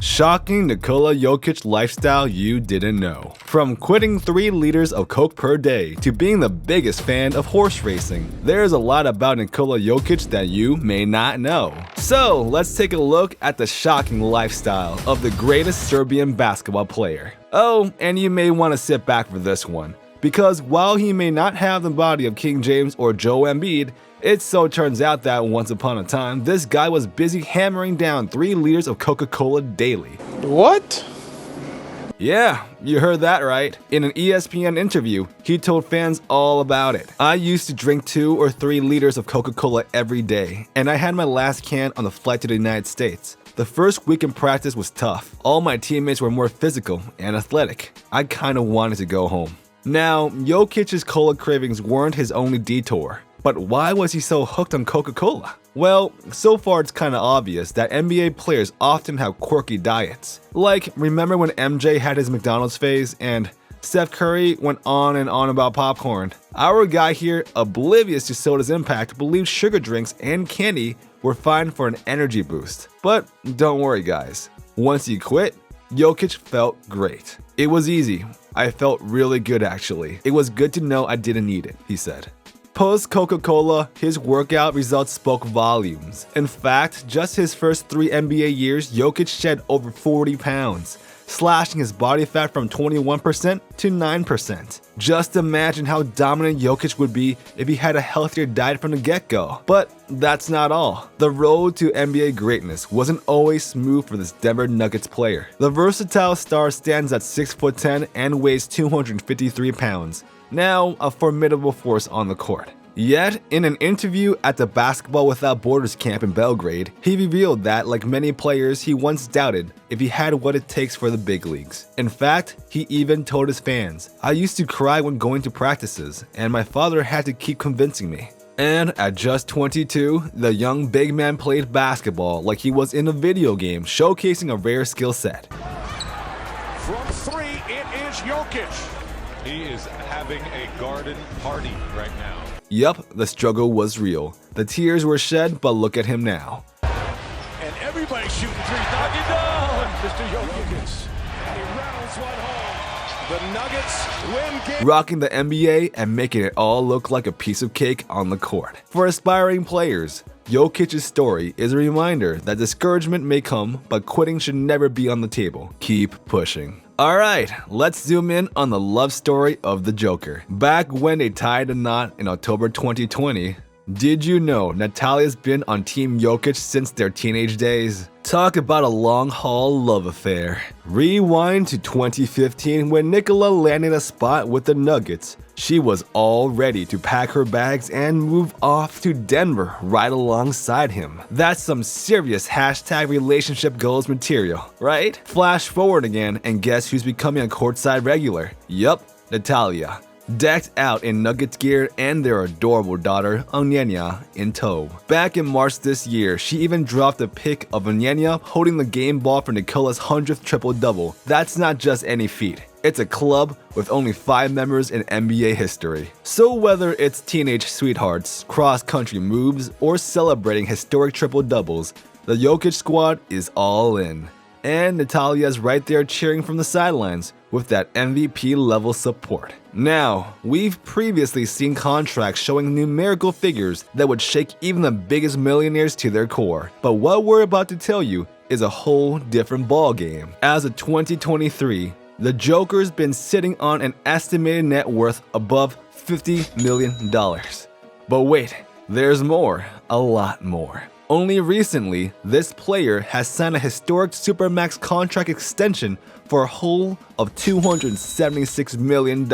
Shocking Nikola Jokic lifestyle you didn't know. From quitting 3 liters of Coke per day to being the biggest fan of horse racing, there's a lot about Nikola Jokic that you may not know. So let's take a look at the shocking lifestyle of the greatest Serbian basketball player. Oh, and you may want to sit back for this one, because while he may not have the body of King James or Joel Embiid, it so turns out that once upon a time, this guy was busy hammering down 3 liters of Coca-Cola daily. What? Yeah, you heard that right. In an ESPN interview, he told fans all about it. I used to drink 2 or 3 liters of Coca-Cola every day, and I had my last can on the flight to the United States. The first week in practice was tough. All my teammates were more physical and athletic. I kinda wanted to go home. Now, Jokic's cola cravings weren't his only detour. But why was he so hooked on Coca-Cola? Well, so far it's kinda obvious that NBA players often have quirky diets. Like, remember when MJ had his McDonald's phase and Steph Curry went on and on about popcorn? Our guy here, oblivious to soda's impact, believed sugar drinks and candy were fine for an energy boost. But don't worry guys, once he quit, Jokic felt great. It was easy. I felt really good actually. It was good to know I didn't need it, he said. Post Coca-Cola, his workout results spoke volumes. In fact, just his first 3 NBA years, Jokic shed over 40 pounds, slashing his body fat from 21% to 9%. Just imagine how dominant Jokic would be if he had a healthier diet from the get-go. But that's not all. The road to NBA greatness wasn't always smooth for this Denver Nuggets player. The versatile star stands at 6'10" and weighs 253 pounds. Now a formidable force on the court. Yet, in an interview at the Basketball Without Borders camp in Belgrade, he revealed that, like many players, he once doubted if he had what it takes for the big leagues. In fact, he even told his fans, "I used to cry when going to practices, and my father had to keep convincing me." And at just 22, the young big man played basketball like he was in a video game, showcasing a rare skill set. From 3, it is Jokic. He is having a garden party right now. Yup, the struggle was real. The tears were shed, but look at him now. And everybody's shooting 3. Knock it down, Mr. Jokic. And he rattles one home. The Nuggets win game. Rocking the NBA and making it all look like a piece of cake on the court. For aspiring players, Jokic's story is a reminder that discouragement may come, but quitting should never be on the table. Keep pushing. Alright, let's zoom in on the love story of the Joker. Back when they tied a knot in October 2020, did you know Natalia's been on Team Jokic since their teenage days? Talk about a long-haul love affair. Rewind to 2015 when Nikola landed a spot with the Nuggets. She was all ready to pack her bags and move off to Denver right alongside him. That's some serious #relationship goals material, right? Flash forward again and guess who's becoming a courtside regular? Yup, Natalia. Decked out in Nuggets gear and their adorable daughter, Onyenya, in tow. Back in March this year, she even dropped a pic of Onyenya holding the game ball for Nikola's 100th triple-double. That's not just any feat. It's a club with only 5 members in NBA history. So whether it's teenage sweethearts, cross-country moves, or celebrating historic triple-doubles, the Jokic squad is all in. And Natalia's right there cheering from the sidelines with that MVP-level support. Now, we've previously seen contracts showing numerical figures that would shake even the biggest millionaires to their core. But what we're about to tell you is a whole different ballgame. As of 2023, the Joker's been sitting on an estimated net worth above $50 million. But wait, there's more, a lot more. Only recently, this player has signed a historic Supermax contract extension for a whole of $276 million.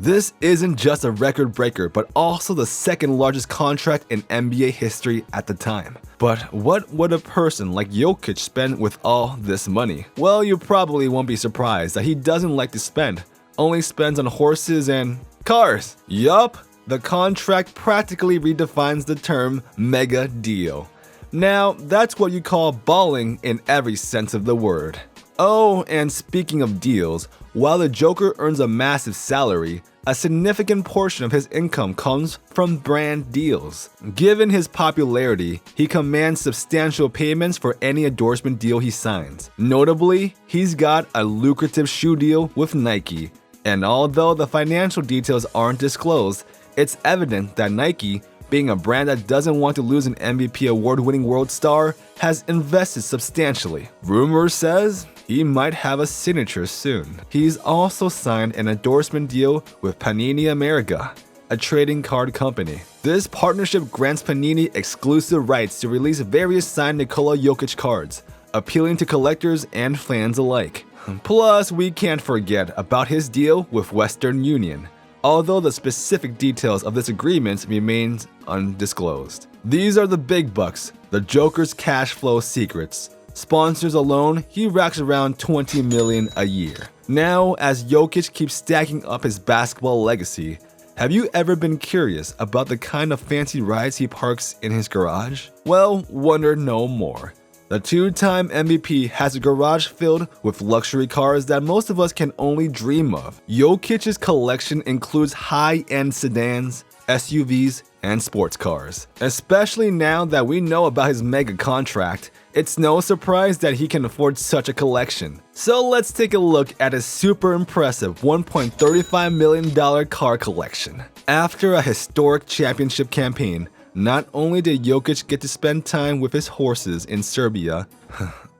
This isn't just a record breaker, but also the second largest contract in NBA history at the time. But what would a person like Jokic spend with all this money? Well, you probably won't be surprised that he doesn't like to spend, only spends on horses and cars. Yup. The contract practically redefines the term mega deal. Now, that's what you call balling in every sense of the word. Oh, and speaking of deals, while the Joker earns a massive salary, A significant portion of his income comes from brand deals. Given his popularity, he commands substantial payments for any endorsement deal he signs. Notably, he's got a lucrative shoe deal with Nike, and although the financial details aren't disclosed, it's evident that Nike, being a brand that doesn't want to lose an MVP award-winning world star, has invested substantially. Rumor says he might have a signature soon. He's also signed an endorsement deal with Panini America, a trading card company. This partnership grants Panini exclusive rights to release various signed Nikola Jokic cards, appealing to collectors and fans alike. Plus, we can't forget about his deal with Western Union, although the specific details of this agreement remains undisclosed. These are the big bucks, the Joker's cash flow secrets. Sponsors alone, he racks around $20 million a year. Now, as Jokic keeps stacking up his basketball legacy, have you ever been curious about the kind of fancy rides he parks in his garage? Well, wonder no more. The two-time MVP has a garage filled with luxury cars that most of us can only dream of. Jokic's collection includes high-end sedans, SUVs, and sports cars. Especially now that we know about his mega contract, it's no surprise that he can afford such a collection. So let's take a look at his super impressive $1.35 million car collection. After a historic championship campaign, not only did Jokic get to spend time with his horses in Serbia,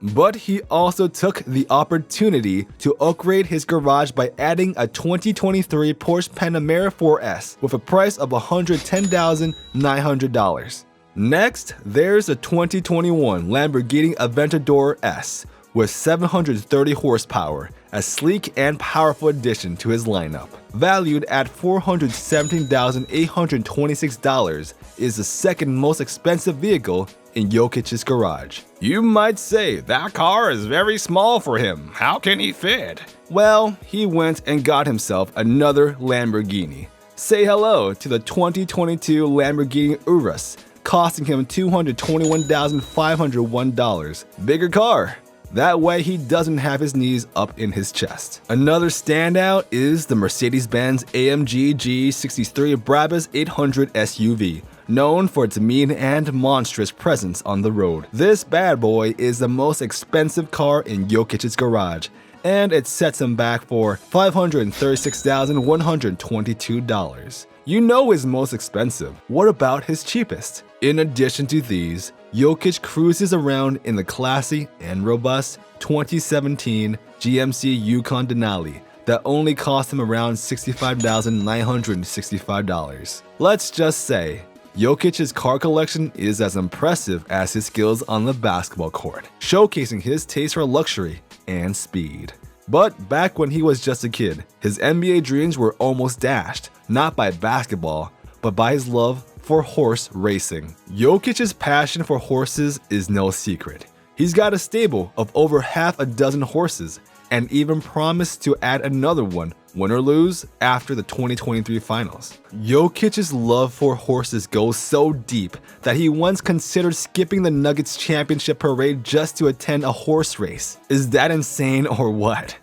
but he also took the opportunity to upgrade his garage by adding a 2023 Porsche Panamera 4S with a price of $110,900. Next, there's a 2021 Lamborghini Aventador S with 730 horsepower, a sleek and powerful addition to his lineup. Valued at $417,826, is the second most expensive vehicle in Jokic's garage. You might say, that car is very small for him. How can he fit? Well, he went and got himself another Lamborghini. Say hello to the 2022 Lamborghini Urus, costing him $221,501. Bigger car. That way he doesn't have his knees up in his chest. Another standout is the Mercedes-Benz AMG G63 Brabus 800 SUV, known for its mean and monstrous presence on the road. This bad boy is the most expensive car in Jokic's garage, and it sets him back for $536,122. You know his most expensive. What about his cheapest? In addition to these, Jokic cruises around in the classy and robust 2017 GMC Yukon Denali that only cost him around $65,965. Let's just say, Jokic's car collection is as impressive as his skills on the basketball court, showcasing his taste for luxury and speed. But back when he was just a kid, his NBA dreams were almost dashed, not by basketball, but by his love for horse racing. Jokic's passion for horses is no secret. He's got a stable of over half a dozen horses and even promised to add another one, win or lose, after the 2023 finals. Jokic's love for horses goes so deep that he once considered skipping the Nuggets championship parade just to attend a horse race. Is that insane or what?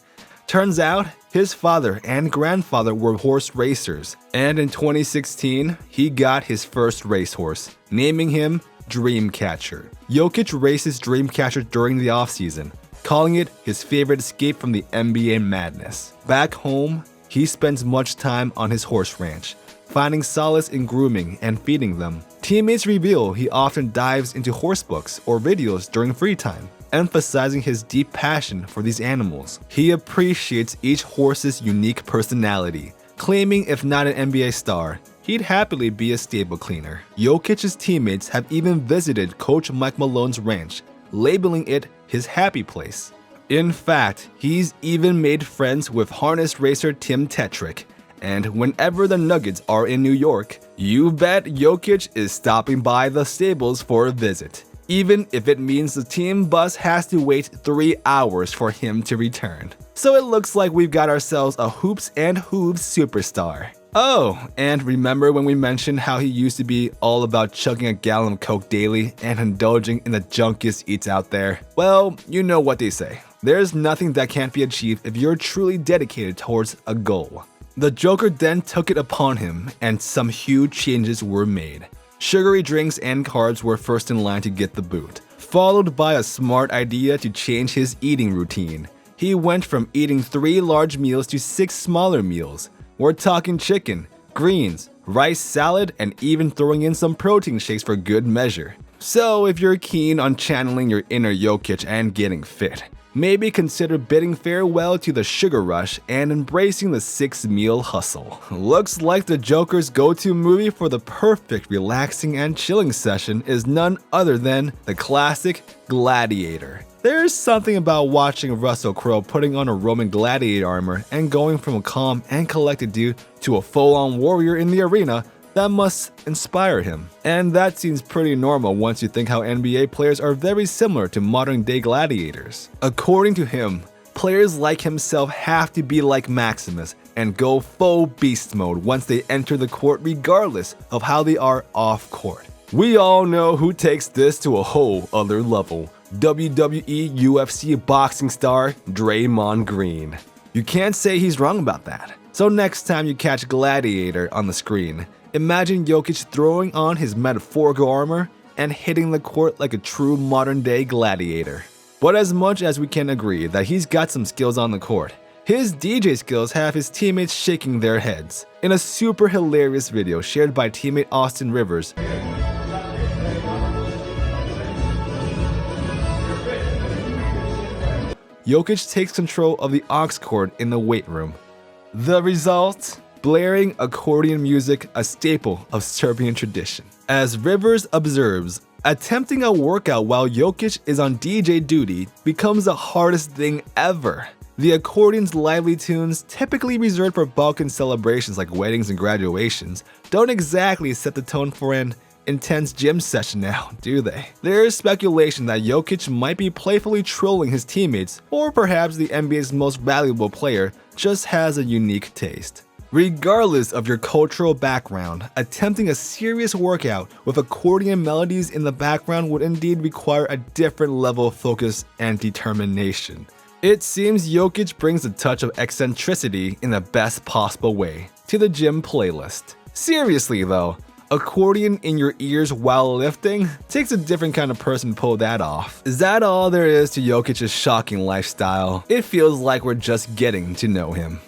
Turns out, his father and grandfather were horse racers, and in 2016, he got his first racehorse, naming him Dreamcatcher. Jokic races Dreamcatcher during the offseason, calling it his favorite escape from the NBA madness. Back home, he spends much time on his horse ranch, finding solace in grooming and feeding them. Teammates reveal he often dives into horse books or videos during free time, emphasizing his deep passion for these animals. He appreciates each horse's unique personality, claiming if not an NBA star, he'd happily be a stable cleaner. Jokic's teammates have even visited Coach Mike Malone's ranch, labeling it his happy place. In fact, he's even made friends with harness racer Tim Tetrick, and whenever the Nuggets are in New York, you bet Jokic is stopping by the stables for a visit, even if it means the team bus has to wait 3 hours for him to return. So it looks like we've got ourselves a hoops and hooves superstar. Oh, and remember when we mentioned how he used to be all about chugging a gallon of Coke daily and indulging in the junkiest eats out there? Well, you know what they say. There's nothing that can't be achieved if you're truly dedicated towards a goal. The Joker then took it upon him, and some huge changes were made. Sugary drinks and carbs were first in line to get the boot, followed by a smart idea to change his eating routine. He went from eating 3 large meals to 6 smaller meals. We're talking chicken, greens, rice salad, and even throwing in some protein shakes for good measure. So if you're keen on channeling your inner Jokic and getting fit, maybe consider bidding farewell to the sugar rush and embracing the 6-meal hustle. Looks like the Joker's go-to movie for the perfect relaxing and chilling session is none other than the classic Gladiator. There's something about watching Russell Crowe putting on a Roman gladiator armor and going from a calm and collected dude to a full-on warrior in the arena that must inspire him. And that seems pretty normal once you think how NBA players are very similar to modern-day gladiators. According to him, players like himself have to be like Maximus and go full beast mode once they enter the court regardless of how they are off court. We all know who takes this to a whole other level. WWE UFC boxing star Draymond Green. You can't say he's wrong about that. So next time you catch Gladiator on the screen, imagine Jokic throwing on his metaphorical armor and hitting the court like a true modern-day gladiator. But as much as we can agree that he's got some skills on the court, his DJ skills have his teammates shaking their heads. In a super hilarious video shared by teammate Austin Rivers, Jokic takes control of the aux cord in the weight room. The result? Blaring accordion music, a staple of Serbian tradition. As Rivers observes, attempting a workout while Jokic is on DJ duty becomes the hardest thing ever. The accordion's lively tunes, typically reserved for Balkan celebrations like weddings and graduations, don't exactly set the tone for an intense gym session now, do they? There is speculation that Jokic might be playfully trolling his teammates, or perhaps the NBA's most valuable player just has a unique taste. Regardless of your cultural background, attempting a serious workout with accordion melodies in the background would indeed require a different level of focus and determination. It seems Jokic brings a touch of eccentricity in the best possible way to the gym playlist. Seriously though, accordion in your ears while lifting? Takes a different kind of person to pull that off. Is that all there is to Jokic's shocking lifestyle? It feels like we're just getting to know him.